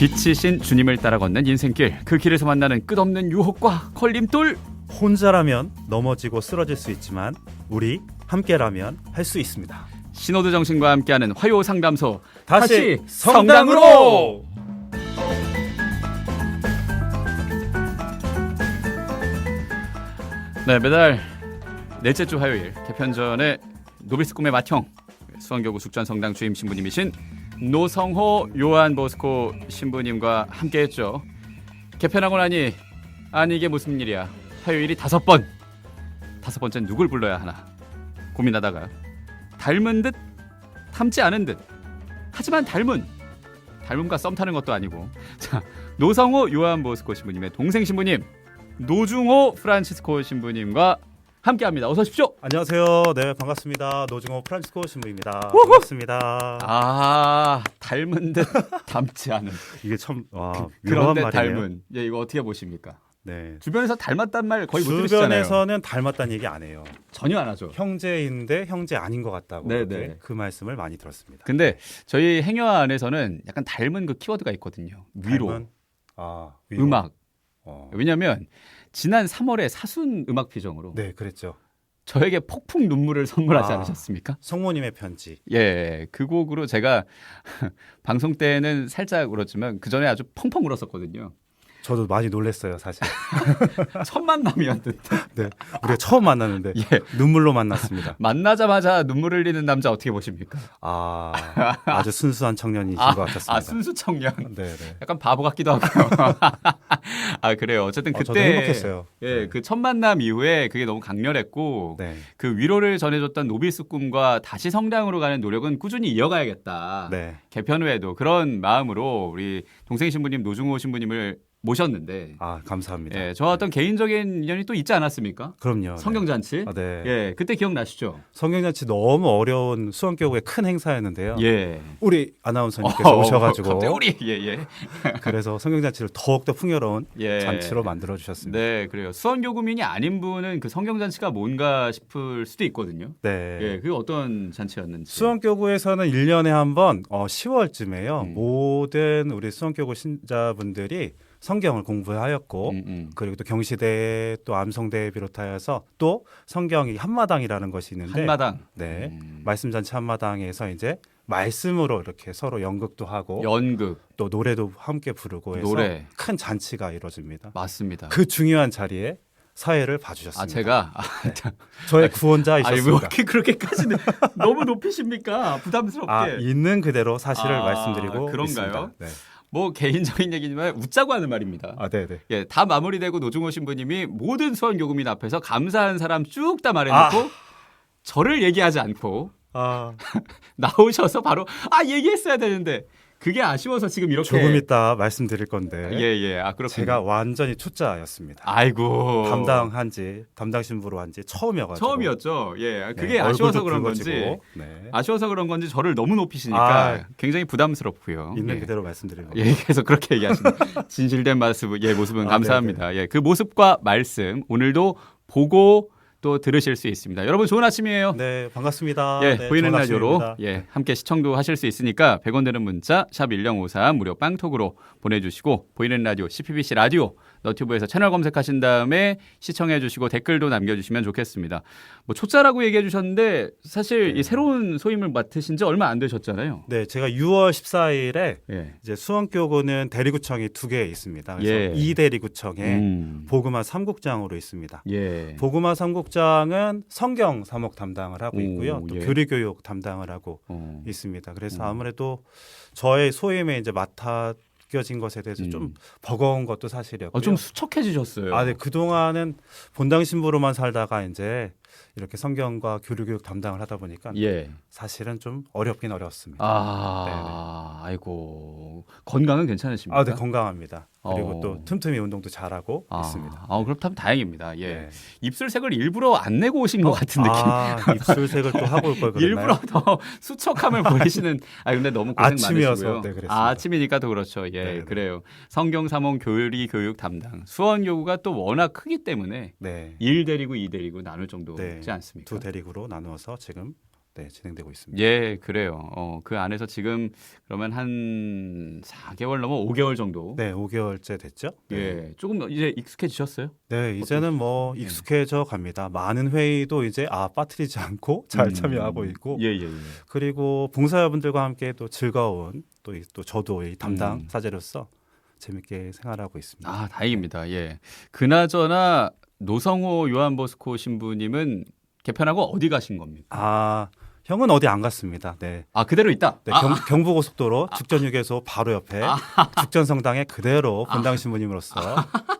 빛이신 주님을 따라 걷는 인생길, 그 길에서 만나는 끝없는 유혹과 걸림돌. 혼자라면 넘어지고 쓰러질 수 있지만 우리 함께라면 할 수 있습니다. 신호드 정신과 함께하는 화요 상담소, 다시 성당으로! 네, 매달 넷째 주 화요일 개편전에 노비스 꿈의 맏형, 수원교구 숙전성당 주임 신부님이신 노성호 요한보스코 신부님과 함께했죠. 개편하고 나니 아니 이게 무슨 일이야. 화요일이 5번. 5번째는 누굴 불러야 하나 고민하다가 닮은 듯 닮지 않은 듯, 하지만 닮음과 썸 타는 것도 아니고, 자, 노성호 요한보스코 신부님의 동생 신부님 노중호 프란치스코 신부님과 함께합니다. 어서 오십시오. 안녕하세요. 네, 반갑습니다. 노중호 프란치스코 신부입니다. 반갑습니다. 아, 닮은 듯 닮지 않은. 이게 참 그런데 말이네요. 닮은. 예, 이거 어떻게 보십니까? 네. 주변에서 닮았단 말 거의 못 들으시잖아요. 주변에서는 닮았다는 얘기 안 해요. 전혀 안 하죠. 형제인데 형제 아닌 것 같다고. 네네. 그 말씀을 많이 들었습니다. 근데 저희 행여 안에서는 약간 닮은 그 키워드가 있거든요. 위로, 닮은? 위로. 음악. 왜냐하면 지난 3월에 사순 음악 피정으로 네, 그랬죠. 저에게 폭풍 눈물을 선물하지 않으셨습니까? 성모님의 편지. 예, 그 곡으로 제가 방송 때는 살짝 울었지만 그 전에 아주 펑펑 울었었거든요. 저도 많이 놀랐어요, 사실. 첫 만남이었는데. 네, 우리가 처음 만났는데 예. 눈물로 만났습니다. 만나자마자 눈물 흘리는 남자 어떻게 보십니까? 아주 순수한 청년이신 것 같았습니다. 순수 청년. 네, 네. 약간 바보 같기도 하고요. 그래요. 어쨌든 그때 저도 행복했어요. 예, 네. 그 첫 만남 이후에 그게 너무 강렬했고, 네. 그 위로를 전해줬던 노비스 꿈과 다시 성당으로 가는 노력은 꾸준히 이어가야겠다. 네. 개편 후에도 그런 마음으로 우리 동생 신부님 노중호 신부님을 모셨는데, 감사합니다. 예, 저와 어떤 개인적인 인연이 또 있지 않았습니까? 그럼요. 성경잔치. 네. 네. 예, 그때 기억나시죠? 성경잔치 너무 어려운 수원교구의 큰 행사였는데요. 예. 우리 아나운서님께서 오셔가지고 갑자기 우리 예. 그래서 성경잔치를 더욱더 풍요로운 예. 잔치로 만들어 주셨습니다. 네, 그래요. 수원교구민이 아닌 분은 그 성경잔치가 뭔가 싶을 수도 있거든요. 네. 예, 그게 어떤 잔치였는지. 수원교구에서는 1년에 한 번 10월쯤에요. 모든 우리 수원교구 신자분들이 성경을 공부하였고 그리고 또 경시대 또 암송대에 비롯하여서 또 성경이 한마당이라는 것이 있는데 한마당. 네. 말씀잔치 한마당에서 이제 말씀으로 이렇게 서로 연극도 하고 연극, 또 노래도 함께 부르고 해서 노래. 큰 잔치가 이루어집니다. 맞습니다. 그 중요한 자리에 사회를 봐주셨습니다. 제가 네. 저의 왜 구원자이셨습니다. 이렇게 그렇게까지는 너무 높이십니까? 부담스럽게. 있는 그대로 사실을 말씀드리고 그런가요? 있습니다. 네. 뭐 개인적인 얘기지만 웃자고 하는 말입니다. 네네. 예, 다 마무리되고 노중호 신부님이 모든 수원교구민 앞에서 감사한 사람 쭉 다 말해놓고 저를 얘기하지 않고 나오셔서 바로 얘기했어야 되는데 그게 아쉬워서 지금 이렇게 조금 이따 말씀드릴 건데 예. 그렇군요. 제가 완전히 초짜였습니다. 아이고. 담당 신부로 한 지 처음이어가지고. 처음이었죠. 예, 그게 네, 아쉬워서 얼굴도 그런 붉어지고. 건지 네. 아쉬워서 그런 건지 저를 너무 높이시니까 굉장히 부담스럽고요. 있는 예. 그대로 말씀드리는 예, 겁니다. 계속 그렇게 얘기하시는 진실된 모습은 감사합니다. 예, 그 모습과 말씀 오늘도 보고 또 들으실 수 있습니다. 여러분 좋은 아침이에요. 네, 반갑습니다. 예, 네, 보이는 좋은 라디오로 아침입니다. 함께 시청도 하실 수 있으니까 100원 되는 문자 샵 1053 무료 빵톡으로 보내주시고 보이는 라디오 CPBC 라디오 너튜브에서 채널 검색하신 다음에 시청해 주시고 댓글도 남겨주시면 좋겠습니다. 뭐 초짜라고 얘기해 주셨는데 사실 이 새로운 소임을 맡으신 지 얼마 안 되셨잖아요. 네, 제가 6월 14일에 예. 이제 수원교구는 대리구청이 2개 있습니다. 그래서 예. 이 대리구청에 보그마 3국장으로 있습니다. 예. 보그마 3국장은 성경 사목 담당을 하고 있고요. 또 예. 교리교육 담당을 하고 있습니다. 그래서 아무래도 저의 소임에 이제 맡겨진 것에 대해서 좀 버거운 것도 사실이었고요. 좀 수척해지셨어요. 네, 그동안은 본당 신부로만 살다가 이제 이렇게 성경과 교리교육 담당을 하다 보니까 예. 사실은 좀 어렵긴 어려웠습니다. 아이고 건강은 괜찮으십니까? 네, 건강합니다. 그리고 또 틈틈이 운동도 잘하고 있습니다. 그렇다면 다행입니다. 예. 네. 입술색을 일부러 안 내고 오신 것 같은 느낌. 입술색을 또 하고 올 걸 그랬나요? 일부러 더 수척함을 보이시는. 근데 너무 고생 아침이어서, 많으시고요. 네, 그랬습니다. 아침이니까 더 그렇죠. 예, 네. 그래요. 성경 사몽 교리 교육 담당 수원교구가 또 워낙 크기 때문에 네. 1 데리고 2 데리고 나눌 정도지 네. 않습니까? 2 대리구로 나누어서 지금 네, 진행되고 있습니다. 예, 그래요. 그 안에서 지금 그러면 한 4개월 넘어 5개월 정도. 네, 5개월째 됐죠. 네. 예, 조금 이제 익숙해지셨어요? 네, 이제는 뭐 익숙해져 갑니다. 많은 회의도 이제 빠뜨리지 않고 잘 참여하고 있고, 예, 예, 예. 그리고 봉사자분들과 함께 또 즐거운 또 저도 이 담당 사제로서 재밌게 생활하고 있습니다. 아, 다행입니다. 예. 그나저나 노성호 요한보스코 신부님은 개편하고 어디 가신 겁니까? 형은 어디 안 갔습니다. 네. 그대로 있다. 네, 경부고속도로 직전휴게소 바로 옆에 죽전성당에 그대로 본당 신부님으로서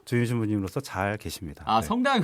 주임 신부님으로서 잘 계십니다. 네. 성당에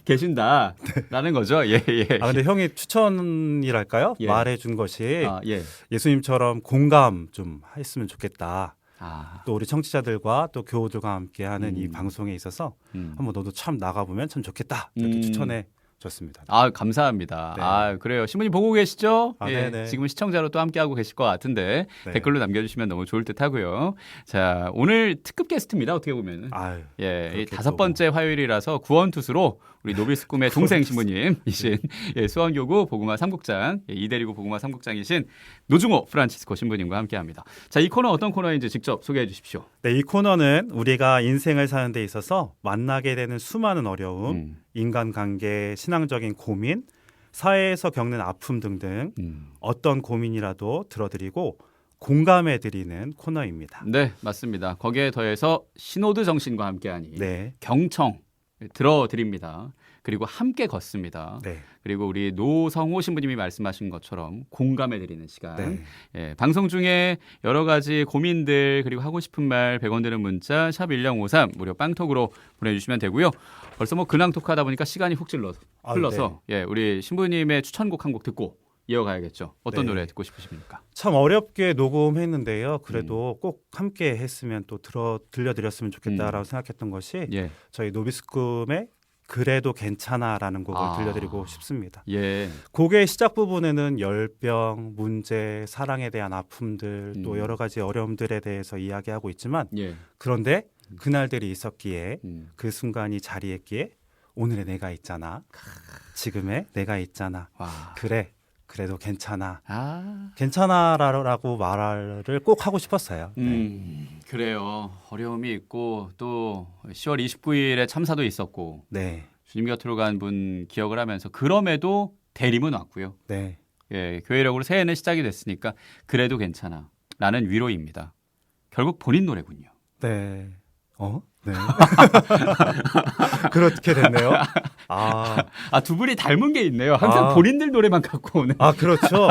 계신다라는 거죠. 예, 예. 근데 형이 추천이랄까요? 예. 말해준 것이 예. 예수님처럼 공감 좀 했으면 좋겠다. 아, 또 우리 청취자들과 또 교우들과 함께하는 이 방송에 있어서 한번 너도 참 나가보면 참 좋겠다. 이렇게 추천해 줬습니다. 감사합니다. 네. 그래요. 신부님 보고 계시죠? 예, 네네. 지금 시청자로 또 함께하고 계실 것 같은데 네. 댓글로 남겨주시면 너무 좋을 듯하고요. 자, 오늘 특급 게스트입니다. 어떻게 보면. 아유, 예, 이 그렇게 5번째 화요일이라서 구원투수로 우리 노비스 꿈의 동생 신부님이신 예, 수원교구 복음화 3국장, 이대리고 복음화 3국장이신 노중호 프란치스코 신부님과 함께합니다. 자, 이 코너 어떤 코너인지 직접 소개해 주십시오. 네, 이 코너는 우리가 인생을 사는 데 있어서 만나게 되는 수많은 어려움, 인간관계, 신앙적인 고민, 사회에서 겪는 아픔 등등 어떤 고민이라도 들어드리고 공감해드리는 코너입니다. 네, 맞습니다. 거기에 더해서 신호드 정신과 함께하니 네. 경청 들어드립니다. 그리고 함께 걷습니다. 네. 그리고 우리 노성호 신부님이 말씀하신 것처럼 공감해드리는 시간. 네. 예, 방송 중에 여러 가지 고민들 그리고 하고 싶은 말 100원 드는 문자 샵 1053 무료 빵톡으로 보내주시면 되고요. 벌써 뭐 근황 토크하다 보니까 시간이 훅 흘러서 예, 우리 신부님의 추천곡 한 곡 듣고 이어가야겠죠. 어떤 네. 노래 듣고 싶으십니까? 참 어렵게 녹음했는데요. 그래도 꼭 함께 했으면 또 들려드렸으면 좋겠다라고 생각했던 것이 예. 저희 노비스 꿈의 그래도 괜찮아라는 곡을 들려드리고 싶습니다. 예. 곡의 시작 부분에는 열병, 문제, 사랑에 대한 아픔들 또 여러 가지 어려움들에 대해서 이야기하고 있지만 예. 그런데 그날들이 있었기에 그 순간이 자리했기에 오늘의 내가 있잖아. 지금의 내가 있잖아. 와. 그래도 괜찮아. 아. 괜찮아라고 말을 꼭 하고 싶었어요. 그래요. 어려움이 있고 또 10월 29일에 참사도 있었고 네. 주님 곁으로 간 분 기억을 하면서 그럼에도 대림은 왔고요. 네. 예, 교회력으로 새해는 시작이 됐으니까 그래도 괜찮아. 라는 위로입니다. 결국 본인 노래군요. 네. 네. 그렇게 됐네요. 두 분이 닮은 게 있네요. 항상 본인들 노래만 갖고 오는. 그렇죠.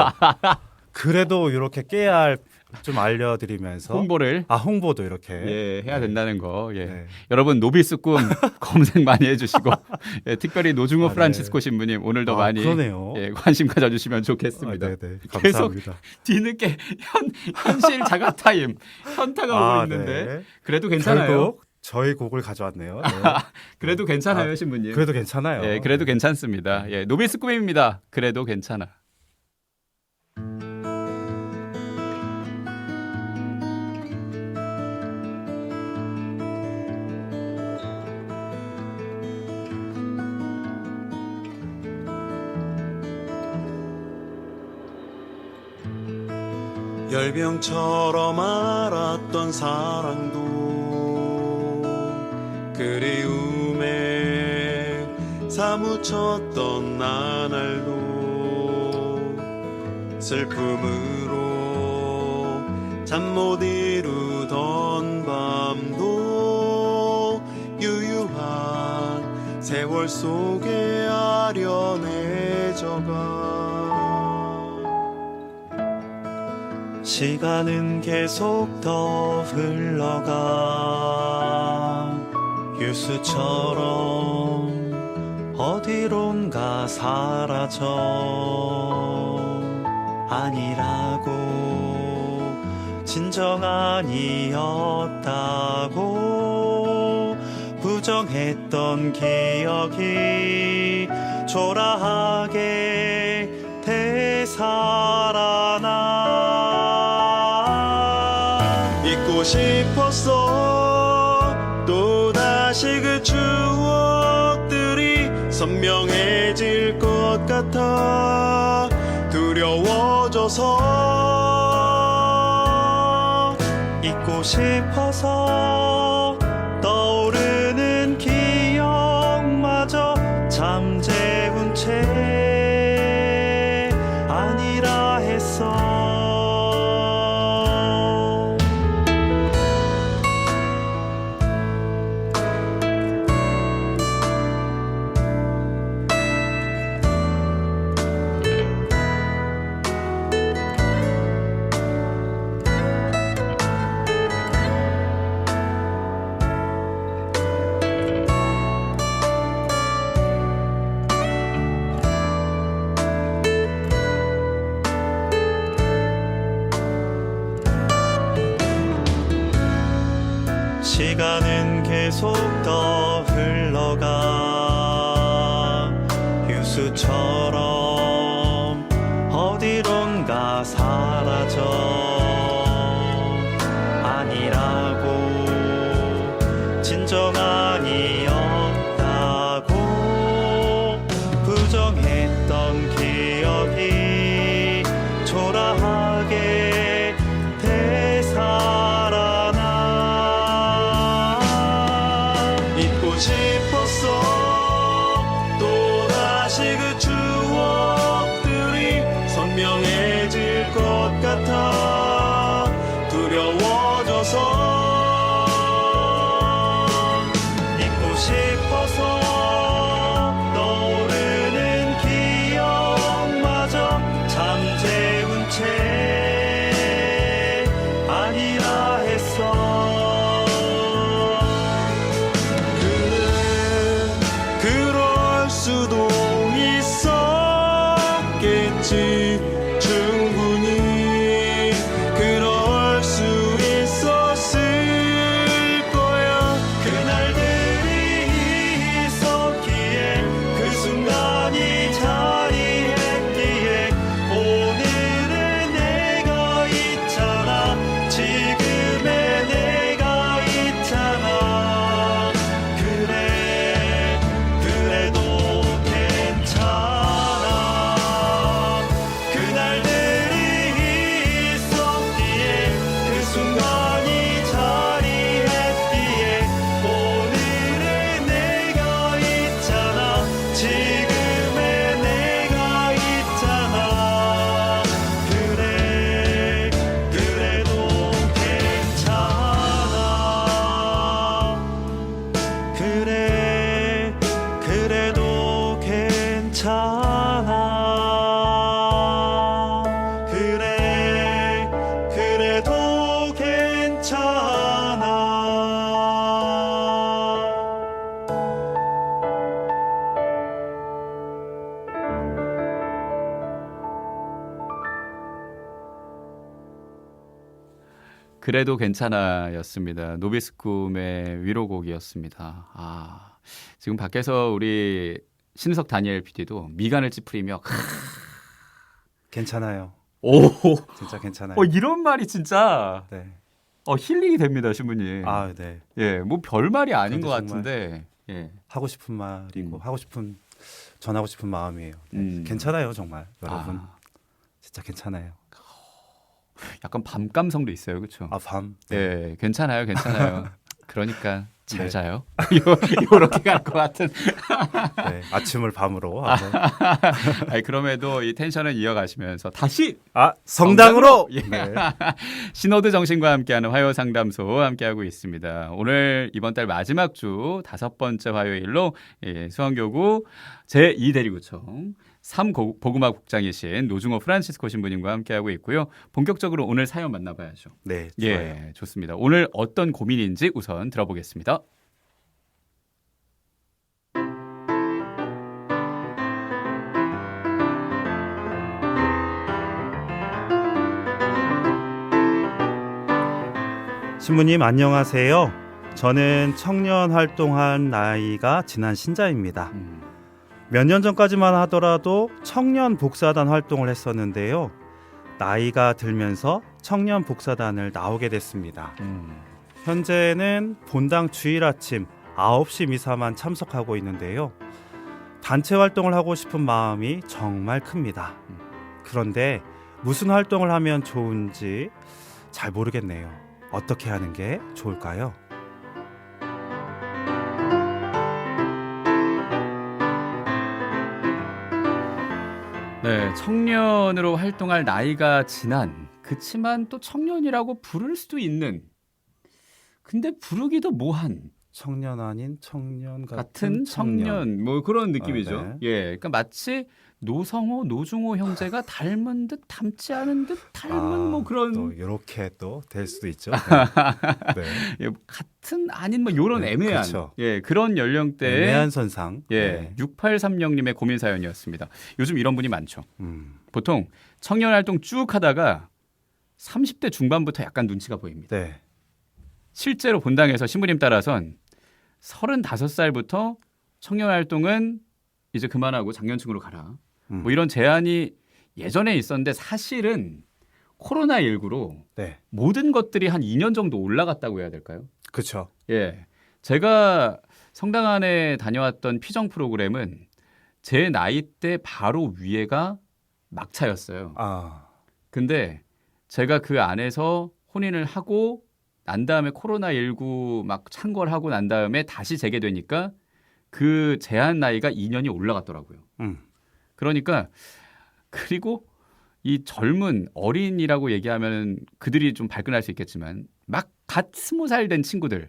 그래도 이렇게 깨알 좀 알려드리면서 홍보를 홍보도 이렇게 해야 된다는 거. 예. 네. 여러분 노비스 꿈 검색 많이 해주시고 예, 특별히 노중호 프란치스코 신부님 오늘도 많이 그러네요. 예, 관심 가져주시면 좋겠습니다. 네네. 계속 감사합니다. 뒤늦게 현실 자각 타임 현타가 오고 있는데 네. 그래도 괜찮아요. 결국 저희 곡을 가져왔네요. 네. 그래도 괜찮아요, 신부님. 그래도 괜찮아요. 예, 그래도 괜찮습니다. 예, 노비스 꿈입니다. 그래도 괜찮아. 열병처럼 알았던 사랑도 그리움에 사무쳤던 나날도 슬픔으로 잠 못 이루던 밤도 유유한 세월 속에 아련해져가 시간은 계속 더 흘러가 유수처럼 어디론가 사라져 아니라고 진정 아니었다고 부정했던 기억이 초라하게 되살아나 잊고 싶었어 또다시 그 추억들이 선명해질 것 같아 두려워져서 잊고 싶어서 떠오르는 기억마저 잠재운 채 아니라 했어. 시간은 계속 더 흘러가 유수처럼 어디론가 사라져. 아니라고 진정한이 없다고 부정했던 기억이 초라하게 되살아나. 잊고 싶었어. 또다시 그 추억들이 선명해질 것 같아 두려워져서 잊고 싶어서 떠오르는 기억마저 잠재운 채 아니라 했어. 그럴 수도 있었겠지. 충분히 그럴 수 있었을 거야. 그날들이 있었기에 그 순간이 자리했기에 오늘의 내가 있잖아. 지금의 내가 있잖아. 그래 그래도 괜찮아. 그날들이 있었기에 그 순간이 자리했기에 오늘의 내가 있잖아. 지금의 내가 있잖아. 그래 그래도 괜찮아. 그래 그래도 괜찮아. 그래 그래도 괜찮아. 그래도 괜찮아였습니다. 노비스쿰의 위로곡이었습니다. 지금 밖에서 우리 신석 다니엘 PD도 미간을 찌푸리며 괜찮아요. 오, 진짜 괜찮아요. 이런 말이 진짜 네. 힐링이 됩니다, 신부님. 아, 네. 예, 뭐 별 말이 아닌 것 그런데 정말 같은데. 예. 하고 싶은 말이고 음. 전하고 싶은 마음이에요. 네. 괜찮아요, 정말. 여러분. 진짜 괜찮아요. 약간 밤 감성도 있어요, 그렇죠? 밤. 네, 괜찮아요, 괜찮아요. 그러니까 잘 네. 자요. 요렇게 갈 것 같은. 네, 아침을 밤으로 하고. 그럼에도 이 텐션을 이어가시면서 다시 성당으로. 예. 네. 신호드 정신과 함께하는 화요 상담소 함께하고 있습니다. 오늘 이번 달 마지막 주 5번째 화요일로 수원교구 제2대리구청 3보구마 국장이신 노중호 프란치스코 신부님과 함께하고 있고요. 본격적으로 오늘 사연 만나봐야죠. 네, 좋아요. 예, 좋습니다. 오늘 어떤 고민인지 우선 들어보겠습니다. 신부님 안녕하세요. 저는 청년 활동한 나이가 지난 신자입니다. 몇 년 전까지만 하더라도 청년 복사단 활동을 했었는데요. 나이가 들면서 청년 복사단을 나오게 됐습니다. 현재는 본당 주일 아침 9시 미사만 참석하고 있는데요. 단체 활동을 하고 싶은 마음이 정말 큽니다. 그런데 무슨 활동을 하면 좋은지 잘 모르겠네요. 어떻게 하는 게 좋을까요? 네, 청년으로 활동할 나이가 지난 그치만 또 청년이라고 부를 수도 있는 근데 부르기도 뭐한 청년 아닌 청년 같은 청년 뭐 그런 느낌이죠. 네. 예, 그러니까 마치 노성호, 노중호 형제가 닮은 듯 닮지 않은 듯 닮은 뭐 그런 또 이렇게 또 될 수도 있죠. 네. 예, 같은 아닌 뭐 이런 네, 애매한 그렇죠. 예 그런 연령대의 애매한 선상. 예 6830님의 고민 사연이었습니다. 요즘 이런 분이 많죠. 음. 보통 청년 활동 쭉 하다가 30대 중반부터 약간 눈치가 보입니다. 네. 실제로 본당에서 신부님 따라선 35살부터 청년 활동은 이제 그만하고 장년층으로 가라. 뭐 이런 제안이 예전에 있었는데 사실은 코로나19로 네. 모든 것들이 한 2년 정도 올라갔다고 해야 될까요? 그렇죠. 예. 제가 성당 안에 다녀왔던 피정 프로그램은 제 나이 때 바로 위에가 막차였어요. 아. 근데 제가 그 안에서 혼인을 하고 난 다음에 코로나19 막 창궐하고 난 다음에 다시 재개되니까 그 제한 나이가 2년이 올라갔더라고요. 그러니까 그리고 이 젊은 어린이라고 얘기하면 그들이 좀 발끈할 수 있겠지만 막 갓 20살 된 친구들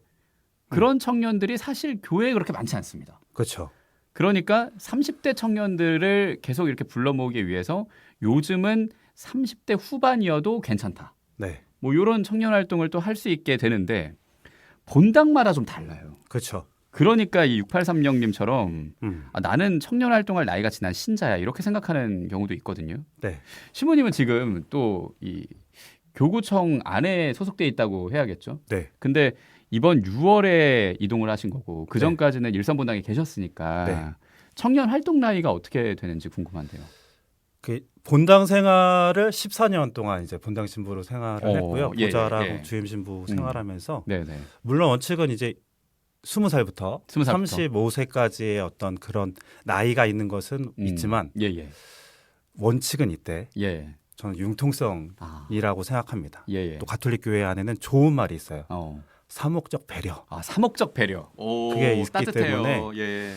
그런 청년들이 사실 교회에 그렇게 많지 않습니다. 그렇죠. 그러니까 30대 청년들을 계속 이렇게 불러 모으기 위해서 요즘은 30대 후반이어도 괜찮다. 네. 뭐 이런 청년 활동을 또 할 수 있게 되는데 본당마다 좀 달라요. 그렇죠. 그러니까 이 6830님처럼 나는 청년 활동할 나이가 지난 신자야 이렇게 생각하는 경우도 있거든요. 네. 신부님은 지금 또 이 교구청 안에 소속돼 있다고 해야겠죠. 네. 근데 이번 6월에 이동을 하신 거고 그 네. 전까지는 일선본당에 계셨으니까 네. 청년 활동 나이가 어떻게 되는지 궁금한데요. 그 본당 생활을 14년 동안 이제 본당 신부로 생활을 했고요. 예, 보좌라고 예. 주임 신부 생활하면서 네네. 물론 원칙은 이제 20살부터 35세까지의 어떤 그런 나이가 있는 것은 있지만 예예. 원칙은 이때 예. 저는 융통성이라고 생각합니다. 예예. 또 가톨릭 교회 안에는 좋은 말이 있어요. 어. 사목적 배려. 아 사목적 배려. 오, 그게 있기 따뜻해요. 때문에 예.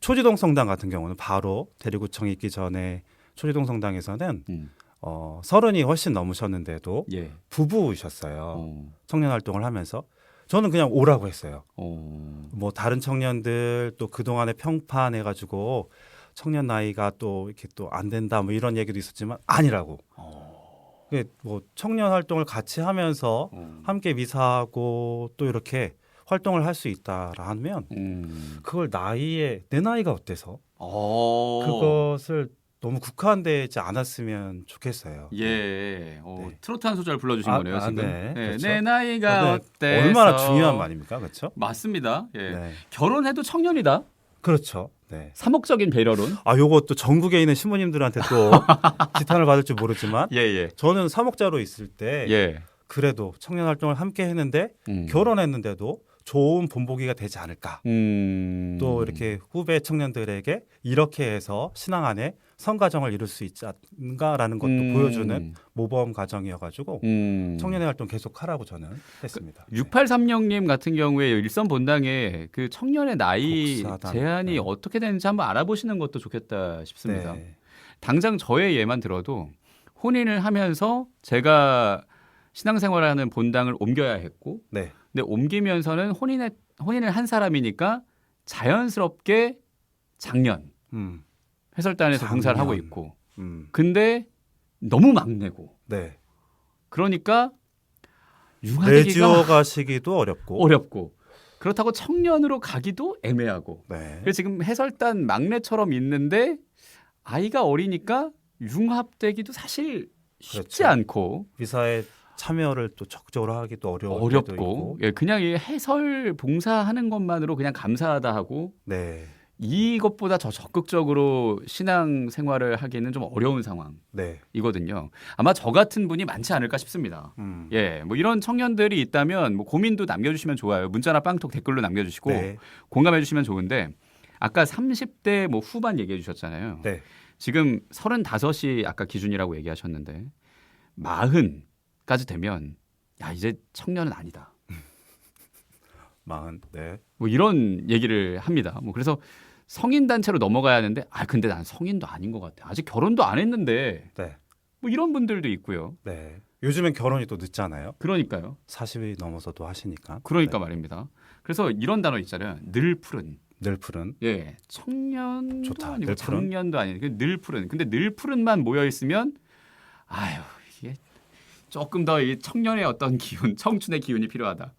초지동 성당 같은 경우는 바로 대리구청이 있기 전에 초지동 성당에서는 30이 훨씬 넘으셨는데도 예. 부부이셨어요. 청년 활동을 하면서 저는 그냥 오라고 했어요. 뭐 다른 청년들 또 그동안에 평판해가지고 청년 나이가 또 이렇게 또 안 된다 뭐 이런 얘기도 있었지만 아니라고. 뭐 청년 활동을 같이 하면서 함께 미사하고 또 이렇게 활동을 할 수 있다라 하면 그걸 나이에 내 나이가 어때서 그것을 너무 국한되지 않았으면 좋겠어요. 예. 네. 트로트 한 소절 불러주신 거네요 지금. 네. 그렇죠. 내 나이가 네. 어때? 얼마나 중요한 말입니까, 그렇죠? 맞습니다. 예. 네. 결혼해도 청년이다. 그렇죠. 네. 사목적인 배려론. 요것도 전국에 있는 신부님들한테 또 지탄을 받을지 모르지만 예예. 저는 사목자로 있을 때 예. 그래도 청년 활동을 함께 했는데 결혼했는데도 좋은 본보기가 되지 않을까. 또 이렇게 후배 청년들에게 이렇게 해서 신앙 안에 성가정을 이룰 수 있지 않은가라는 것도 보여주는 모범 과정이어가지고 청년의 활동 계속하라고 저는 했습니다. 6830님 같은 경우에 일선 본당에 그 청년의 나이 복사단. 제한이 네. 어떻게 되는지 한번 알아보시는 것도 좋겠다 싶습니다. 네. 당장 저의 예만 들어도 혼인을 하면서 제가 신앙생활을 하는 본당을 옮겨야 했고 네. 근데 옮기면서는 혼인을 한 사람이니까 자연스럽게 작년 해설단에서 봉사를 하고 있고 근데 너무 막내고 네. 그러니까 내지어 융화되기가 가시기도 어렵고. 어렵고 그렇다고 청년으로 가기도 애매하고 네. 그래서 지금 해설단 막내처럼 있는데 아이가 어리니까 융합되기도 사실 쉽지 그렇죠. 않고 미사에 참여를 또 적극적으로 하기도 어려울 때도 어렵고 있고. 예, 그냥 이 해설 봉사하는 것만으로 그냥 감사하다 하고 네. 이것보다 더 적극적으로 신앙 생활을 하기는 좀 어려운 네. 상황이거든요. 아마 저 같은 분이 많지 않을까 싶습니다. 예, 뭐 이런 청년들이 있다면 뭐 고민도 남겨주시면 좋아요. 문자나 빵톡 댓글로 남겨주시고 네. 공감해주시면 좋은데 아까 30대 뭐 후반 얘기해 주셨잖아요. 네. 지금 35이 아까 기준이라고 얘기하셨는데 40까지 되면 야 이제 청년은 아니다. 네. 뭐 이런 얘기를 합니다. 뭐 그래서 성인 단체로 넘어가야 하는데 근데 난 성인도 아닌 것 같아. 아직 결혼도 안 했는데 네. 뭐 이런 분들도 있고요. 네. 요즘엔 결혼이 또 늦잖아요. 그러니까요. 40이 넘어서도 하시니까. 그러니까 네. 말입니다. 그래서 이런 단어 있잖아요. 늘 푸른. 늘 푸른. 예, 청년도 좋다. 아니고 늘 푸른? 장년도 아니고 늘 푸른. 근데 늘 푸른만 모여 있으면 아유 이게 조금 더 이 청년의 어떤 기운, 청춘의 기운이 필요하다.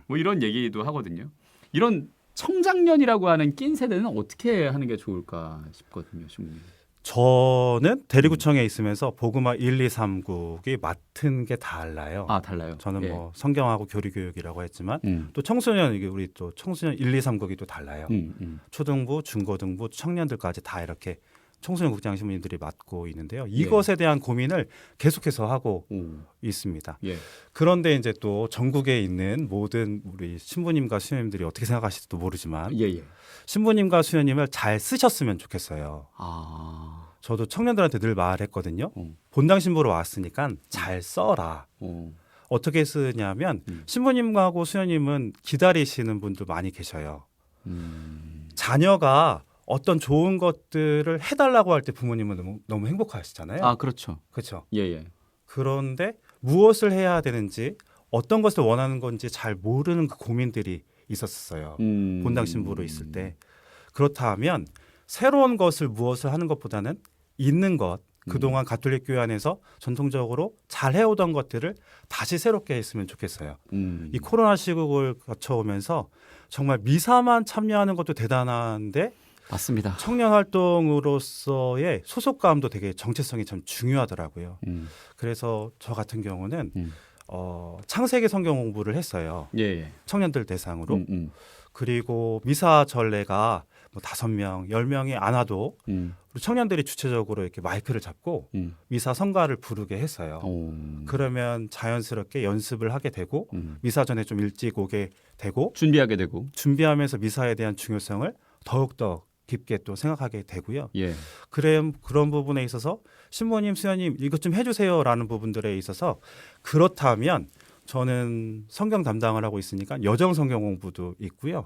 뭐 이런 얘기도 하거든요. 이런 청장년이라고 하는 낀 세대는 어떻게 하는 게 좋을까 싶거든요, 신부님. 저는 대리구청에 있으면서 복음화 1, 2, 3국이 맡은 게 달라요. 달라요. 저는 예. 뭐 성경하고 교리교육이라고 했지만 또 청소년 이게 우리 또 청소년 1, 2, 3국이 또 달라요. 초등부, 중고등부, 청년들까지 다 이렇게 청소년 국장 신부님들이 맡고 있는데요. 이것에 대한 고민을 계속해서 하고 있습니다. 예. 그런데 이제 또 전국에 있는 모든 우리 신부님과 수녀님들이 어떻게 생각하실지도 모르지만 예. 신부님과 수녀님을 잘 쓰셨으면 좋겠어요. 저도 청년들한테 늘 말했거든요. 본당 신부로 왔으니까 잘 써라. 어떻게 쓰냐면 신부님하고 수녀님은 기다리시는 분들 많이 계셔요. 자녀가 어떤 좋은 것들을 해달라고 할 때 부모님은 너무 행복하시잖아요. 그렇죠. 그렇죠. 예. 그런데 무엇을 해야 되는지 어떤 것을 원하는 건지 잘 모르는 그 고민들이 있었어요. 본당 신부로 있을 때. 그렇다면 새로운 것을 무엇을 하는 것보다는 있는 것, 그동안 가톨릭 교회 안에서 전통적으로 잘 해오던 것들을 다시 새롭게 했으면 좋겠어요. 이 코로나 시국을 거쳐오면서 정말 미사만 참여하는 것도 대단한데 맞습니다. 청년 활동으로서의 소속감도 되게 정체성이 참 중요하더라고요. 그래서 저 같은 경우는 창세기 성경 공부를 했어요. 예. 청년들 대상으로. 그리고 미사 전례가 뭐 5명, 10명이 안 와도 우리 청년들이 주체적으로 이렇게 마이크를 잡고 미사 성가를 부르게 했어요. 그러면 자연스럽게 연습을 하게 되고 미사 전에 좀 일찍 오게 되고 준비하게 되고 준비하면서 미사에 대한 중요성을 더욱더 깊게 또 생각하게 되고요. 예. 그런 부분에 있어서 신부님, 수녀님 이것 좀 해주세요라는 부분들에 있어서 그렇다면 저는 성경 담당을 하고 있으니까 여정 성경 공부도 있고요.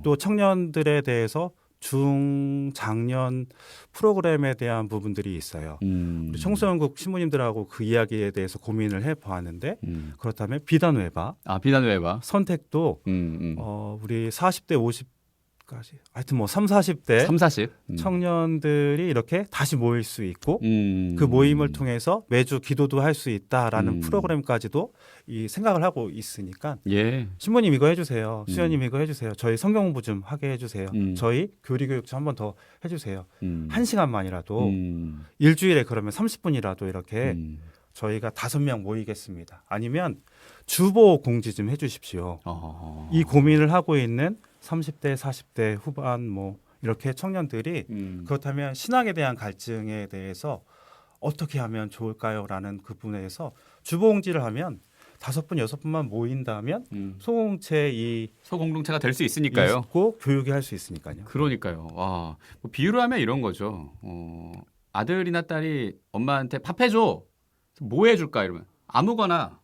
또 청년들에 대해서 중장년 프로그램에 대한 부분들이 있어요. 우리 청소년국 신부님들하고 그 이야기에 대해서 고민을 해보았는데 그렇다면 비단 외바, 비단 외바 선택도 우리 40대 50까지 하여튼 뭐 3, 40대 3, 40 청년들이 이렇게 다시 모일 수 있고 그 모임을 통해서 매주 기도도 할 수 있다라는 프로그램까지도 이 생각을 하고 있으니까 예. 신부님 이거 해주세요. 수녀님 이거 해주세요. 저희 성경 공부 좀 하게 해주세요. 저희 교리교육 좀 한 번 더 해주세요. 1시간만이라도 일주일에 그러면 30분이라도 이렇게 저희가 5명 모이겠습니다. 아니면 주보 공지 좀 해주십시오. 이 고민을 하고 있는 30대, 40대 후반 뭐 이렇게 청년들이 그렇다면 신앙에 대한 갈증에 대해서 어떻게 하면 좋을까요?라는 그 부분에서 주보 공지를 하면 5분, 6분만 모인다면 소공체 소공동체가 될 수 있으니까요. 있고 교육이 할 수 있으니까요. 그러니까요. 뭐 비유를 하면 이런 거죠. 아들이나 딸이 엄마한테 밥 해줘. 뭐 해줄까 이러면 아무거나.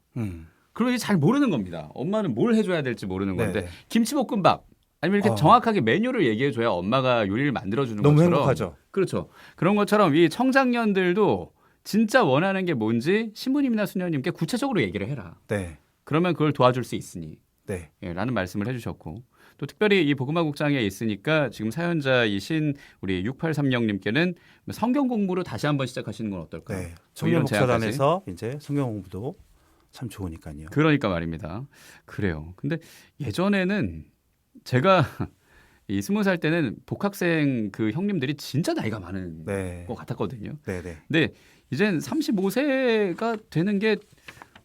그리고 이게 잘 모르는 겁니다. 엄마는 뭘 해줘야 될지 모르는 건데 네네. 김치볶음밥 아니면 이렇게 정확하게 메뉴를 얘기해줘야 엄마가 요리를 만들어주는 너무 것처럼. 행복하죠. 그렇죠. 그런 것처럼 이 청장년들도 진짜 원하는 게 뭔지 신부님이나 수녀님께 구체적으로 얘기를 해라. 네. 그러면 그걸 도와줄 수 있으니. 네. 라는 말씀을 해주셨고 또 특별히 이 복음화 국장에 있으니까 지금 사연자이신 우리 6830님께는 성경 공부를 다시 한번 시작하시는 건 어떨까요? 네. 청년 목사단에서 이제 성경 공부도 참 좋으니까요. 그러니까 말입니다. 그래요. 근데 예전에는 제가 이 20살 때는 복학생 그 형님들이 진짜 나이가 많은 것 같았거든요. 네네. 근데 이젠 35세가 되는 게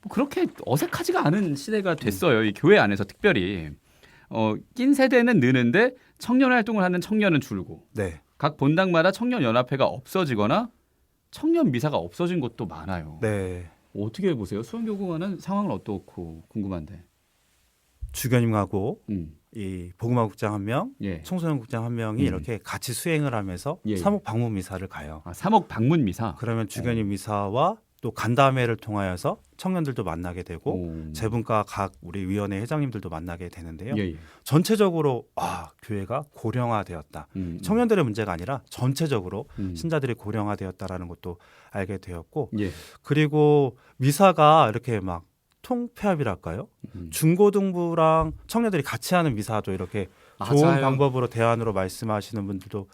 그렇게 어색하지가 않은 시대가 됐어요. 이 교회 안에서 특별히 낀 세대는 느는데 청년 활동을 하는 청년은 줄고 네. 각 본당마다 청년 연합회가 없어지거나 청년 미사가 없어진 곳도 많아요. 네. 어떻게 보세요? 수원교구와는 상황은 어떻고 궁금한데. 주교님하고 이 복음화국장 한 명, 예. 청소년국장 한 명이 이렇게 같이 수행을 하면서 예. 사목 방문 미사를 가요. 아, 삼옥 방문 미사. 그러면 주견인 미사와 또 간담회를 통하여서 청년들도 만나게 되고 재분과 각 우리 위원회 회장님들도 만나게 되는데요. 예, 예. 전체적으로 교회가 고령화되었다. 청년들의 문제가 아니라 전체적으로 신자들이 고령화되었다라는 것도 알게 되었고, 예. 그리고 미사가 이렇게 막 통폐합이랄까요? 중고등부랑 청년들이 같이 하는 미사도 이렇게 좋은 맞아요. 방법으로 대안으로 말씀하시는 분들도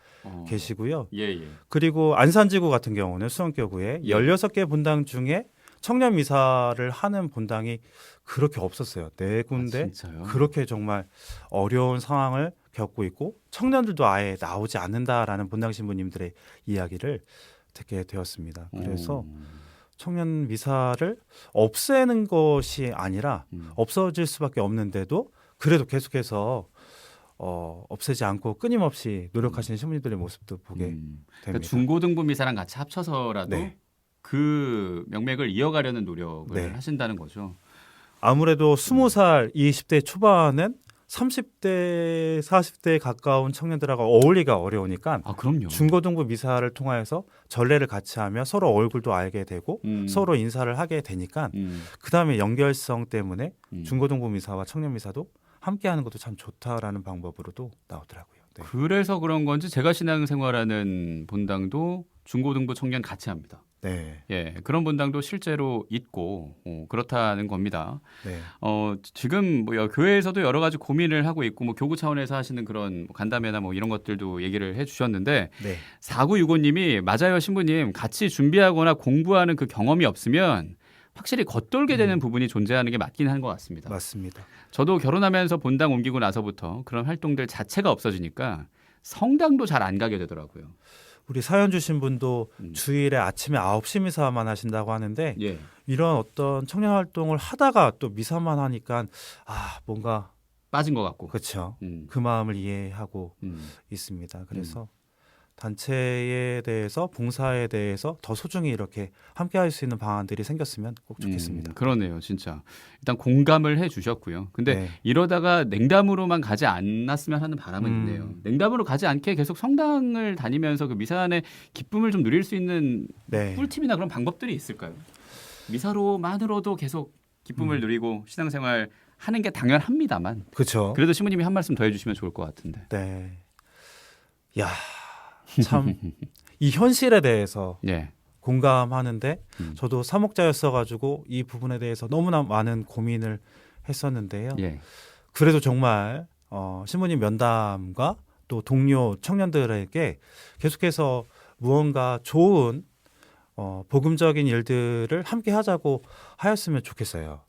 계시고요. 예, 예. 그리고 안산지구 같은 경우는 수원교구에 예. 16개 본당 중에 청년 미사를 하는 본당이 그렇게 없었어요. 네 군데. 진짜요? 그렇게 정말 어려운 상황을 겪고 있고 청년들도 아예 나오지 않는다라는 본당 신부님들의 이야기를 듣게 되었습니다. 그래서 청년 미사를 없애는 것이 아니라 없어질 수밖에 없는데도 그래도 계속해서 없애지 않고 끊임없이 노력하시는 신부님들의 모습도 보게 됩니다. 그러니까 중고등부 미사랑 같이 합쳐서라도 네. 그 명맥을 이어가려는 노력을 네. 하신다는 거죠. 아무래도 20살, 20대 초반은 30대, 40대에 가까운 청년들하고 어울리기가 어려우니까 아, 그럼요. 중고등부 미사를 통하여서 전례를 같이 하며 서로 얼굴도 알게 되고 서로 인사를 하게 되니까 그 다음에 연결성 때문에 중고등부 미사와 청년 미사도 함께하는 것도 참 좋다라는 방법으로도 나오더라고요. 네. 그래서 그런 건지 제가 신앙생활하는 본당도 중고등부 청년 같이 합니다. 네. 예, 그런 본당도 실제로 있고 그렇다는 겁니다. 네. 지금 뭐 교회에서도 여러 가지 고민을 하고 있고 뭐 교구 차원에서 하시는 그런 간담회나 뭐 이런 것들도 얘기를 해주셨는데 네. 4965님이 맞아요 신부님 같이 준비하거나 공부하는 그 경험이 없으면 확실히 겉돌게 되는 부분이 존재하는 게 맞긴 한 것 같습니다. 맞습니다. 저도 결혼하면서 본당 옮기고 나서부터 그런 활동들 자체가 없어지니까 성당도 잘 안 가게 되더라고요. 우리 사연 주신 분도 주일에 아침에 9시 미사만 하신다고 하는데 예. 이런 어떤 청년 활동을 하다가 또 미사만 하니까 뭔가 빠진 것 같고. 그렇죠. 음. 그 마음을 이해하고 있습니다. 그래서 단체에 대해서 봉사에 대해서 더 소중히 이렇게 함께할 수 있는 방안들이 생겼으면 꼭 좋겠습니다. 그러네요, 진짜. 일단 공감을 해주셨고요. 근데 네. 이러다가 냉담으로만 가지 않았으면 하는 바람은 있네요. 냉담으로 가지 않게 계속 성당을 다니면서 그 미사 안의 기쁨을 좀 누릴 수 있는 네. 꿀팁이나 그런 방법들이 있을까요? 미사로만으로도 계속 기쁨을 누리고 신앙생활 하는 게 당연합니다만. 그렇죠. 그래도 신부님이 한 말씀 더 해주시면 좋을 것 같은데. 네. 야, 참 이 현실에 대해서 예. 공감하는데 저도 사목자였어가지고 이 부분에 대해서 너무나 많은 고민을 했었는데요. 예. 그래도 정말 신부님 면담과 또 동료 청년들에게 계속해서 무언가 좋은 복음적인 일들을 함께 하자고 하였으면 좋겠어요.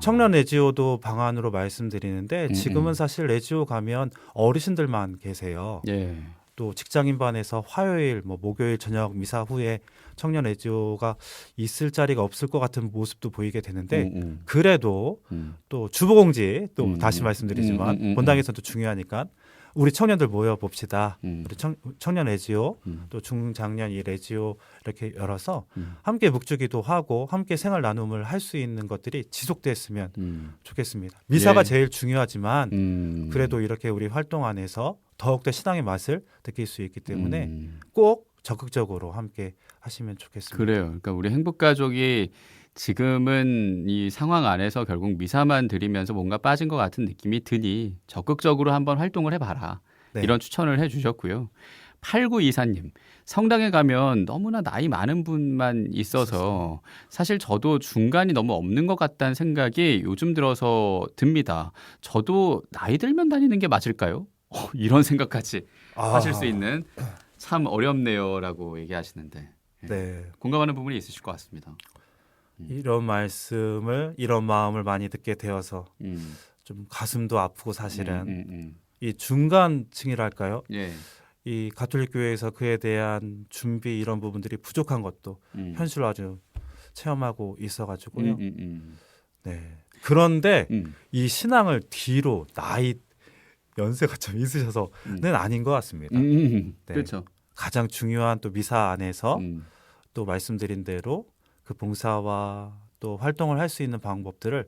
청년 레지오도 방안으로 말씀드리는데 지금은 사실 레지오 가면 어르신들만 계세요. 예. 또 직장인반에서 화요일, 목요일 저녁 미사 후에 청년 레지오가 있을 자리가 없을 것 같은 모습도 보이게 되는데 그래도 또 주보공지 또 다시 말씀드리지만 본당에서도 중요하니까 우리 청년들 모여 봅시다. 우리 청년 레지오 또 중장년 이 레지오 이렇게 열어서 함께 묵주기도 하고 함께 생활 나눔을 할 수 있는 것들이 지속됐으면 좋겠습니다. 미사가 예. 제일 중요하지만 그래도 이렇게 우리 활동 안에서 더욱더 신앙의 맛을 느낄 수 있기 때문에 꼭 적극적으로 함께 하시면 좋겠습니다. 그래요. 그러니까 우리 행복가족이 지금은 이 상황 안에서 결국 미사만 드리면서 뭔가 빠진 것 같은 느낌이 드니 적극적으로 한번 활동을 해봐라. 네. 이런 추천을 해주셨고요. 8924님, 성당에 가면 너무나 나이 많은 분만 있어서 사실 저도 중간이 너무 없는 것 같다는 생각이 요즘 들어서 듭니다. 저도 나이 들면 다니는 게 맞을까요? 이런 생각까지 하실 수 있는 참 어렵네요라고 얘기하시는데 네. 공감하는 부분이 있으실 것 같습니다. 이런 말씀을 이런 마음을 많이 듣게 되어서 좀 가슴도 아프고 사실은 이 중간층이랄까요? 예. 이 가톨릭 교회에서 그에 대한 준비 이런 부분들이 부족한 것도 현실로 아주 체험하고 있어가지고요. 네. 그런데 이 신앙을 뒤로 나이 연세가 좀 있으셔서는 아닌 것 같습니다. 네. 그렇죠. 가장 중요한 또 미사 안에서 또 말씀드린 대로 그 봉사와 또 활동을 할 수 있는 방법들을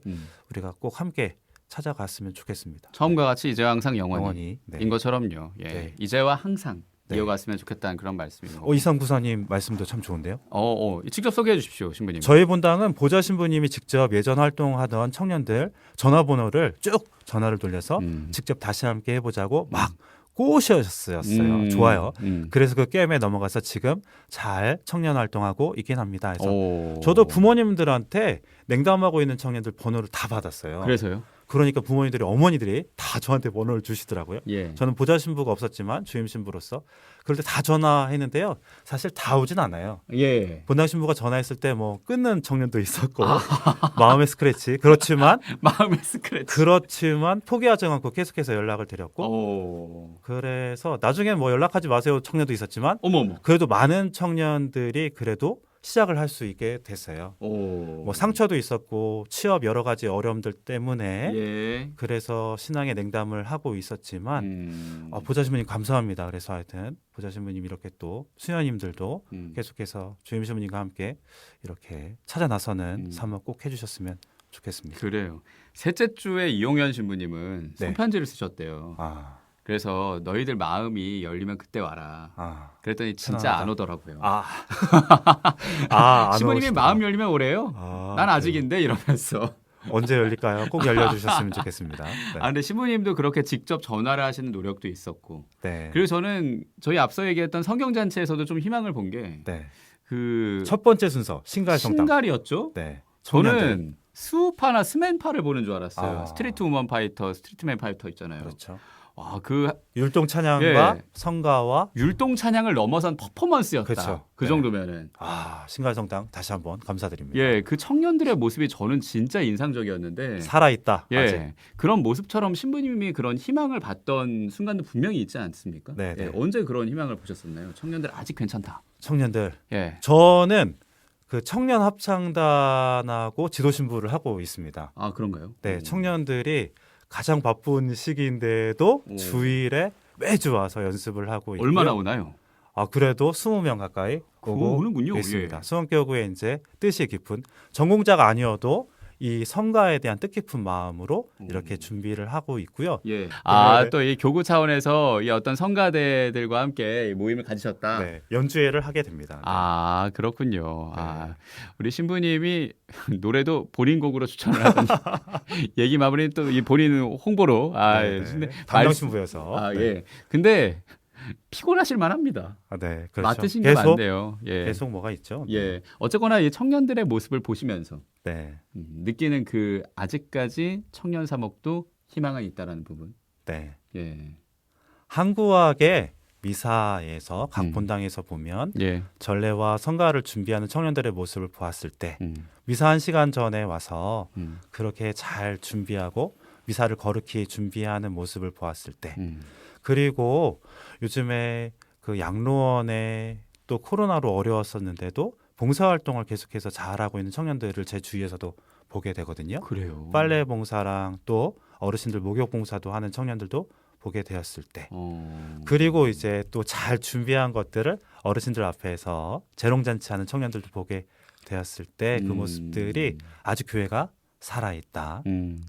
우리가 꼭 함께 찾아갔으면 좋겠습니다. 처음과 같이 이제와 항상 영원히 영원히. 네. 인 것처럼요. 예. 네. 이제와 항상 네. 이어갔으면 좋겠다는 그런 말씀인 거고. 이상구사님 말씀도 참 좋은데요. 직접 소개해 주십시오, 신부님. 저희 본당은 보좌 신부님이 직접 예전 활동하던 청년들 전화번호를 쭉 전화를 돌려서 직접 다시 함께 해보자고 막 꼬셨어요. 좋아요. 그래서 그 게임에 넘어가서 지금 잘 청년 활동하고 있긴 합니다. 그래서 저도 부모님들한테 냉담하고 있는 청년들 번호를 다 받았어요. 그래서요? 그러니까 부모님들이 어머니들이 다 저한테 번호를 주시더라고요. 예. 저는 보좌 신부가 없었지만 주임 신부로서 그럴 때 다 전화했는데요. 사실 다 오진 않아요. 예. 본당 신부가 전화했을 때 뭐 끊는 청년도 있었고 마음의 스크래치 그렇지만 마음의 스크래치. 그렇지만 포기하지 않고 계속해서 연락을 드렸고 그래서 나중에 뭐 연락하지 마세요 청년도 있었지만 어머머. 그래도 많은 청년들이 그래도 시작을 할 수 있게 됐어요. 뭐 상처도 있었고 취업 여러 가지 어려움들 때문에 예. 그래서 신앙의 냉담을 하고 있었지만 보좌 신부님 감사합니다. 그래서 하여튼 보좌 신부님 이렇게 또 수녀님들도 계속해서 주임 신부님과 함께 이렇게 찾아 나서는 삶을 꼭 해주셨으면 좋겠습니다. 그래요. 셋째 주에 이용현 신부님은 네. 손편지를 쓰셨대요. 아, 그래서 너희들 마음이 열리면 그때 와라. 그랬더니 진짜 편안하다. 안 오더라고요. 안 신부님이 오시더라고요. 마음 열리면 오래요. 난 네. 아직인데 이러면서. 언제 열릴까요? 꼭 열려주셨으면 좋겠습니다. 네. 근데 신부님도 그렇게 직접 전화를 하시는 노력도 있었고. 네. 그리고 저는 저희 앞서 얘기했던 성경잔치에서도 좀 희망을 본 게 네. 그 첫 번째 순서 신갈 성당. 신갈이었죠. 네. 저는 청년들. 수우파나 스맨파를 보는 줄 알았어요. 스트리트 우먼 파이터, 스트리트맨 파이터 있잖아요. 그렇죠. 와, 그 율동 찬양과 예. 성가와 율동 찬양을 넘어선 퍼포먼스였다. 그렇죠. 그 네. 정도면은. 신갈 성당 다시 한번 감사드립니다. 예, 그 청년들의 모습이 저는 진짜 인상적이었는데. 살아있다. 예, 아직. 그런 모습처럼 신부님이 그런 희망을 봤던 순간도 분명히 있지 않습니까? 네, 네. 예, 언제 그런 희망을 보셨었나요? 청년들 아직 괜찮다. 청년들. 예. 저는 그 청년 합창단하고 지도 신부를 하고 있습니다. 아, 그런가요? 네, 청년들이 가장 바쁜 시기인데도 주일에 매주 와서 연습을 하고 있고요. 얼마나 오나요? 그래도 20명 가까이 오고 오는군요. 있습니다. 예. 수원교구에 이제 뜻이 깊은 전공자가 아니어도 이 성가에 대한 뜻깊은 마음으로 이렇게 준비를 하고 있고요. 예. 네. 또 이 교구 차원에서 이 어떤 성가대들과 함께 모임을 가지셨다. 네, 연주회를 하게 됩니다. 네. 그렇군요. 네. 우리 신부님이 노래도 본인 곡으로 추천을 하더니 얘기 마무리는 또 이 본인 홍보로. 네. 담당 신부여서. 네. 예. 근데 피곤하실 만합니다. 네, 그렇죠. 맡으신 게 많네요. 예. 계속 뭐가 있죠. 예. 어쨌거나 이 청년들의 모습을 보시면서 네, 느끼는 그 아직까지 청년 사목도 희망은 있다라는 부분. 네. 예. 한구학의 미사에서 각 본당에서 보면 예. 전례와 성가를 준비하는 청년들의 모습을 보았을 때 음. 미사 1시간 전에 와서 그렇게 잘 준비하고 미사를 거룩히 준비하는 모습을 보았을 때 그리고 요즘에 그 양로원에 또 코로나로 어려웠었는데도 봉사활동을 계속해서 잘하고 있는 청년들을 제 주위에서도 보게 되거든요. 그래요. 빨래 봉사랑 또 어르신들 목욕 봉사도 하는 청년들도 보게 되었을 때 그리고 이제 또 잘 준비한 것들을 어르신들 앞에서 재롱잔치하는 청년들도 보게 되었을 때 그 모습들이 아주 교회가 살아있다.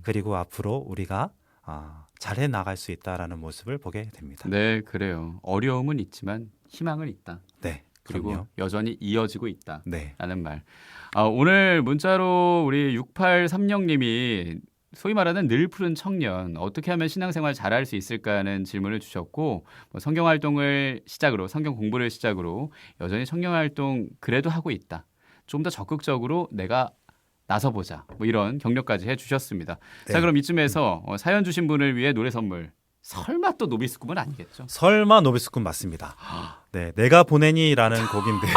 그리고 앞으로 우리가 잘해 나갈 수 있다라는 모습을 보게 됩니다. 네, 그래요. 어려움은 있지만 희망은 있다. 네, 그리고 그럼요. 여전히 이어지고 있다. 네, 라는 말. 오늘 문자로 우리 6830님이 소위 말하는 늘 푸른 청년, 어떻게 하면 신앙생활 잘할 수 있을까 하는 질문을 주셨고, 뭐 성경 활동을 시작으로, 성경 공부를 시작으로 여전히 청년 활동 그래도 하고 있다. 좀 더 적극적으로 내가 나서보자. 뭐 이런 격려까지 해주셨습니다. 네. 자, 그럼 이쯤에서 사연 주신 분을 위해 노래 선물. 설마 또 노비스쿰은 아니겠죠? 설마 노비스쿰 맞습니다. 네, 내가 보내니라는 곡인데요.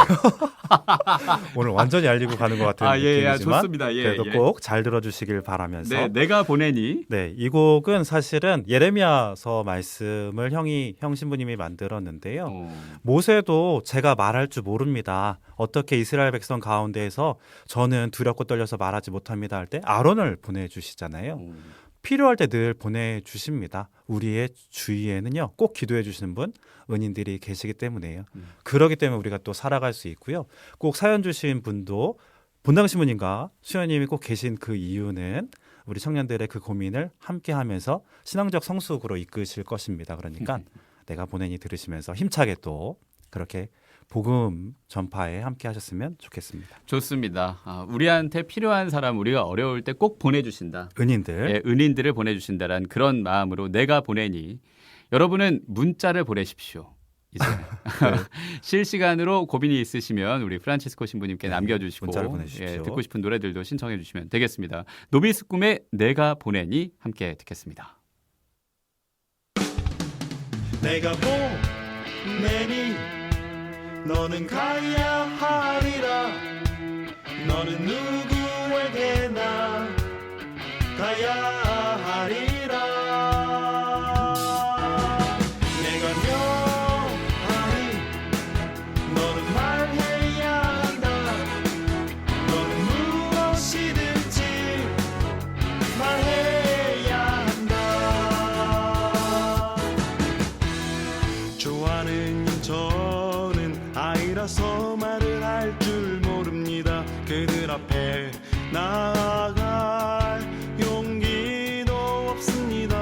오늘 완전히 알리고 가는 것 같은 느낌이지만 좋습니다. 예, 그래도 예. 꼭 잘 들어주시길 바라면서 네, 내가 보내니. 네, 이 곡은 사실은 예레미야서 말씀을 형 신부님이 만들었는데요. 모세도 제가 말할 줄 모릅니다. 어떻게 이스라엘 백성 가운데에서 저는 두렵고 떨려서 말하지 못합니다 할 때 아론을 보내주시잖아요. 필요할 때 늘 보내주십니다. 우리의 주위에는요 꼭 기도해 주시는 분 은인들이 계시기 때문에요. 그러기 때문에 우리가 또 살아갈 수 있고요. 꼭 사연 주신 분도 본당 신부님과 수녀님이 꼭 계신 그 이유는 우리 청년들의 그 고민을 함께하면서 신앙적 성숙으로 이끄실 것입니다. 그러니까 내가 보내니 들으시면서 힘차게 또 그렇게 복음 전파에 함께하셨으면 좋겠습니다. 좋습니다. 우리한테 필요한 사람 우리가 어려울 때 꼭 보내주신다. 은인들. 예, 은인들을 보내주신다라는 그런 마음으로 내가 보내니 여러분은 문자를 보내십시오. 이제 실시간으로 고민이 있으시면 우리 프란치스코 신부님께 남겨주시고 문자를 보내주십시오. 예, 듣고 싶은 노래들도 신청해 주시면 되겠습니다. 노비스 꿈의 내가 보내니 함께 듣겠습니다. 내가 보내니 너는 가야 하리라. 너는 누구에게나 가야 하리라. 내가 명하니 너는 말해야 한다. 너는 무엇이든지 말해야 한다. 좋아하는 저는 아이라서 말을 할 줄 모릅니다. 그들 앞에 나아갈 용기도 없습니다.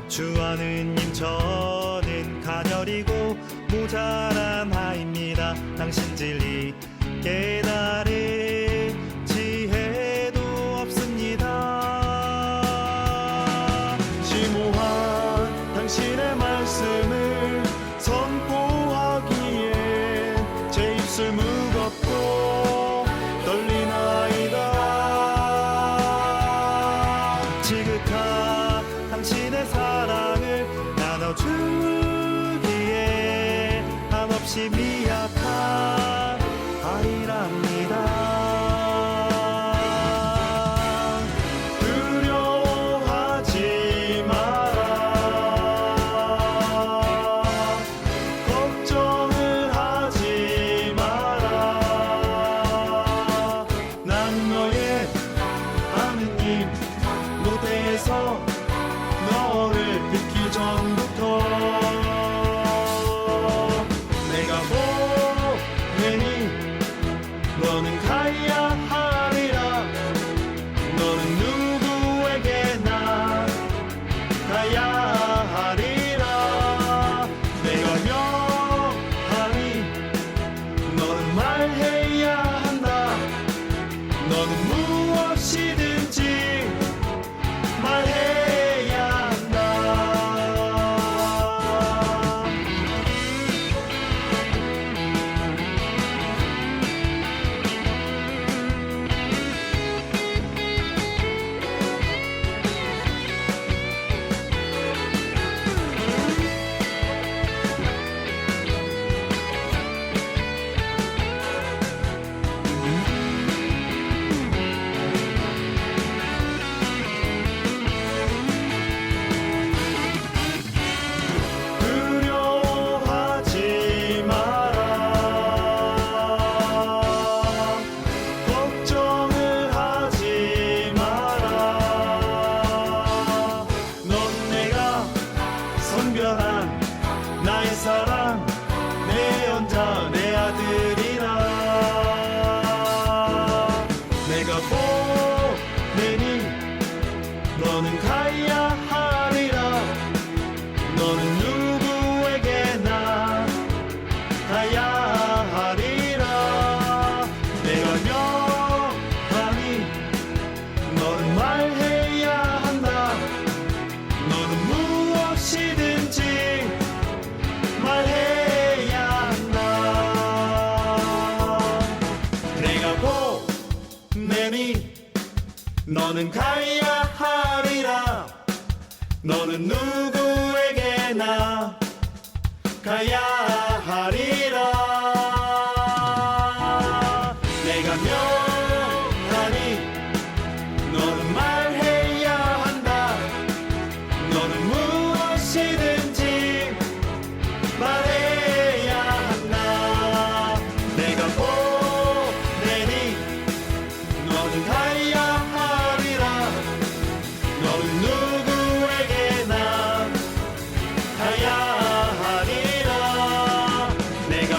주하느님 저는 가녀리고 모자란 아이입니다. 당신 진리 깨달을 지혜도 없습니다. 심오한 당신의 말씀을 선포하기에 제 입술 무겁고 떨리나이다. 지극한 당신의 사랑을 나눠주기에 한없이 미약한 아이랍니다. 두려워하지 마라. 걱정을 하지 마라. 난 너의 하느님 무대에서 너를 뵙기 전부터 내가 보내니 너는 가야 하리라. 너는 누구에게나 가야 하리라. 내가 명하니 너는 말해야 한다. 너는 무엇이든지 말해야 한다. 두려워하지 마라. 걱정을 하지 마라. 넌 내가 선별한 나의 사랑, 내 연자, 내 아들이라. 내가 보내니 너는 가야 하리라. 너는 누구에게나 가야 하리라. 내가 명하니 너는 말해야 한다. 너는 무엇이든지 말해야 한다. 내가 보내니 너는 가야 하리라. 너는 누구에게나 가야 하리라. 내가 명하니 너는 말해야 한다. 너는 무엇이든지 말해야 한다. 내가 보내니 너는 가야 하리라. 너는 누구에게나 가야 하리라. 내가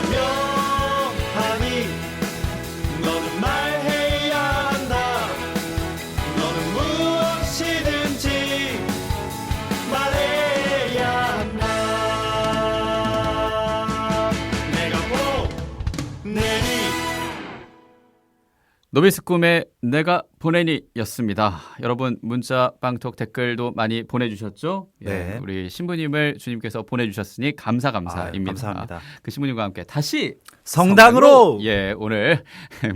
노비스 꿈의 내가 보내니였습니다. 여러분 문자, 빵톡, 댓글도 많이 보내주셨죠? 네. 예, 우리 신부님을 주님께서 보내주셨으니 감사입니다. 감사합니다. 그 신부님과 함께 다시 성당으로! 예, 오늘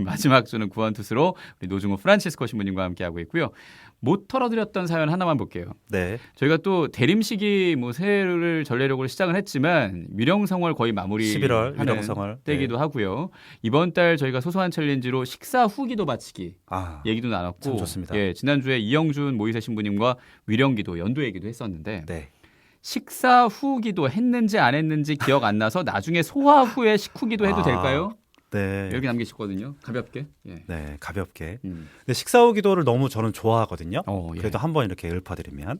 마지막 주는 구원투수로 우리 노중호 프란치스코 신부님과 함께하고 있고요. 못 털어드렸던 사연 하나만 볼게요. 네. 저희가 또 대림식이 뭐 새해를 전례력으로 시작을 했지만 위령성월 거의 마무리 11월 하는 위령성월 때기도 하고요. 이번 달 저희가 소소한 챌린지로 식사 후기도 바치기 아, 얘기도 나눴고, 참 좋습니다. 예, 지난주에 이영준 모이세 신부님과 위령기도 연도 얘기도 했었는데 네. 식사 후기도 했는지 안 했는지 기억 안 나서 나중에 소화 후에 식후기도 해도 될까요? 네. 여기 남기셨거든요. 가볍게. 예. 네, 가볍게. 음. 근데 식사 후 기도를 너무 저는 좋아하거든요. 예. 그래도 한번 이렇게 읊어드리면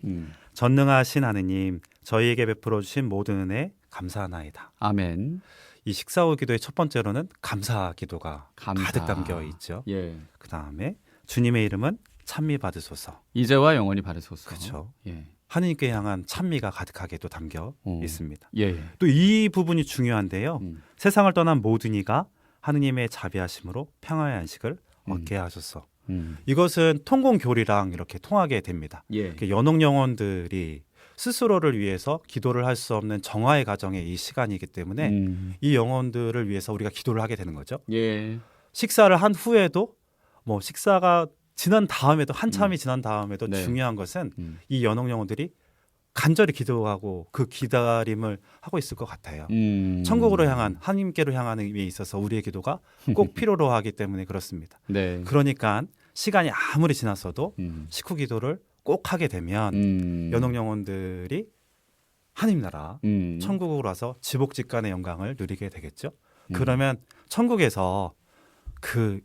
전능하신 하느님, 저희에게 베풀어 주신 모든 은혜 감사하나이다. 아멘. 이 식사 후 기도의 첫 번째로는 감사 기도가 감사. 가득 담겨 있죠. 예. 그 다음에 주님의 이름은 찬미 받으소서. 이제와 영원히 바르소서. 그렇죠. 예. 하느님께 향한 찬미가 가득하게 또 담겨 있습니다. 예. 또 이 부분이 중요한데요. 세상을 떠난 모든 이가 하느님의 자비하심으로 평화의 안식을 얻게 하소서. 이것은 통공교리랑 이렇게 통하게 됩니다. 예. 연옥 영혼들이 스스로를 위해서 기도를 할 수 없는 정화의 과정의 이 시간이기 때문에 이 영혼들을 위해서 우리가 기도를 하게 되는 거죠. 예. 식사를 한 후에도 뭐 식사가 지난 다음에도 한참이 지난 다음에도 네. 중요한 것은 이 연옥 영혼들이 간절히 기도하고 그 기다림을 하고 있을 것 같아요. 천국으로 향한 하나님께로 향하는 의미에 있어서 우리의 기도가 꼭 필요로 하기 때문에 그렇습니다. 네. 그러니까 시간이 아무리 지났어도 식후 기도를 꼭 하게 되면 연옥 영혼들이 하나님 나라 천국으로 와서 지복직간의 영광을 누리게 되겠죠. 그러면 천국에서 그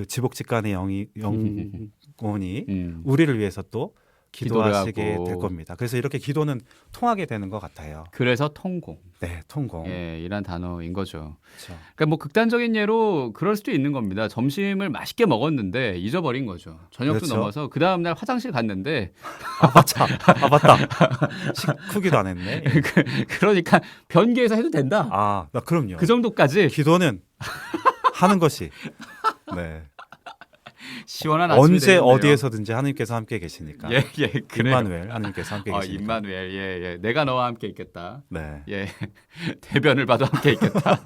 지복직간의 영혼이 우리를 위해서 또 기도하시게 될 겁니다. 그래서 이렇게 기도는 통하게 되는 것 같아요. 그래서 통공. 네, 통공. 예, 이란 단어인 거죠. 그렇죠. 그러니까 뭐 극단적인 예로 그럴 수도 있는 겁니다. 점심을 맛있게 먹었는데 잊어버린 거죠. 저녁도 그렇죠. 넘어서 그 다음 날 화장실 갔는데 맞다. 식후기도 안 했네. 그러니까 변기에서 해도 된다. 나 그럼요. 그 정도까지 기도는 하는 것이 네. 시원한 아침이 언제 되겠네요. 어디에서든지 하나님께서 함께 계시니까. 예, 그래요. 임마누엘 하나님께서 함께 계시니까. 임마누엘, 예. 내가 너와 함께 있겠다. 네. 예, 대변을 봐도 함께 있겠다.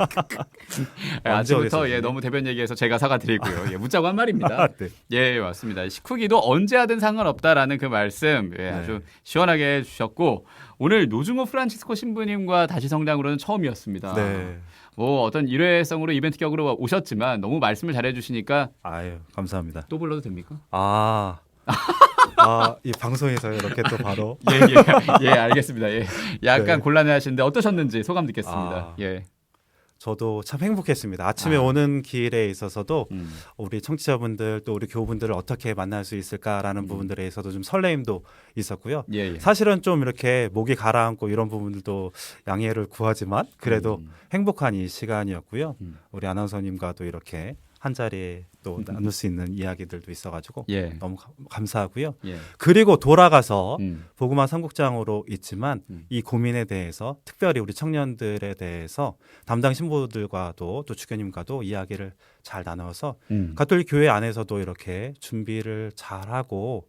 아침부터 어디서든지. 너무 대변 얘기해서 제가 사과드리고요. 예, 묻자고 한 말입니다. 네. 예, 맞습니다. 식후기도 언제 하든 상관없다라는 그 말씀 아주 시원하게 해주셨고 오늘 노중호 프란치스코 신부님과 다시 성당으로는 처음이었습니다. 네. 뭐 어떤 일회성으로 이벤트 격으로 오셨지만 너무 말씀을 잘해주시니까 아유, 감사합니다. 또 불러도 됩니까? 이 방송에서 이렇게 또 바로 예, 알겠습니다. 예, 약간 네. 곤란해하시는데 어떠셨는지 소감 듣겠습니다. 예. 저도 참 행복했습니다. 아침에 오는 길에 있어서도 우리 청취자분들 또 우리 교우분들을 어떻게 만날 수 있을까라는 부분들에 있어서 좀 설레임도 있었고요. 예. 사실은 좀 이렇게 목이 가라앉고 이런 부분들도 양해를 구하지만 그래도 행복한 이 시간이었고요. 우리 아나운서님과도 이렇게 한 자리에 또 나눌 수 있는 이야기들도 있어가지고 예. 너무 감사하고요. 예. 그리고 돌아가서 복음화 삼국장으로 있지만 이 고민에 대해서 특별히 우리 청년들에 대해서 담당 신부들과도 또 주교님과도 이야기를 잘 나눠서 가톨릭 교회 안에서도 이렇게 준비를 잘하고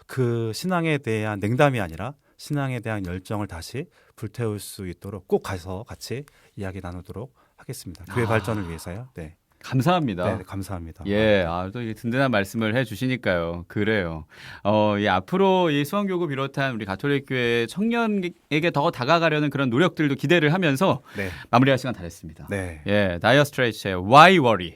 그 신앙에 대한 냉담이 아니라 신앙에 대한 열정을 다시 불태울 수 있도록 꼭 가서 같이 이야기 나누도록 하겠습니다. 교회 발전을 위해서요. 네. 감사합니다. 네, 감사합니다. 예, 또 든든한 말씀을 해주시니까요. 그래요. 앞으로 이 수원교구 비롯한 우리 가톨릭 교회 청년에게 더 다가가려는 그런 노력들도 기대를 하면서 네. 마무리할 시간 다 됐습니다. 네. 예, 다이어 스트레이츠의 Why Worry.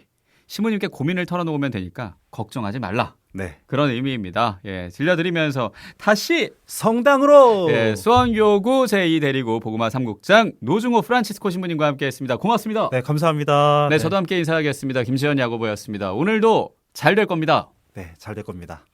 신부님께 고민을 털어놓으면 되니까 걱정하지 말라. 네. 그런 의미입니다. 예, 들려드리면서 다시 성당으로 수원교구 제2대리구 복음화 3국장 노중호 프란치스코 신부님과 함께했습니다. 고맙습니다. 네, 감사합니다. 네, 저도 함께 인사하겠습니다. 김시현 야고보였습니다. 오늘도 잘 될 겁니다. 네, 잘 될 겁니다.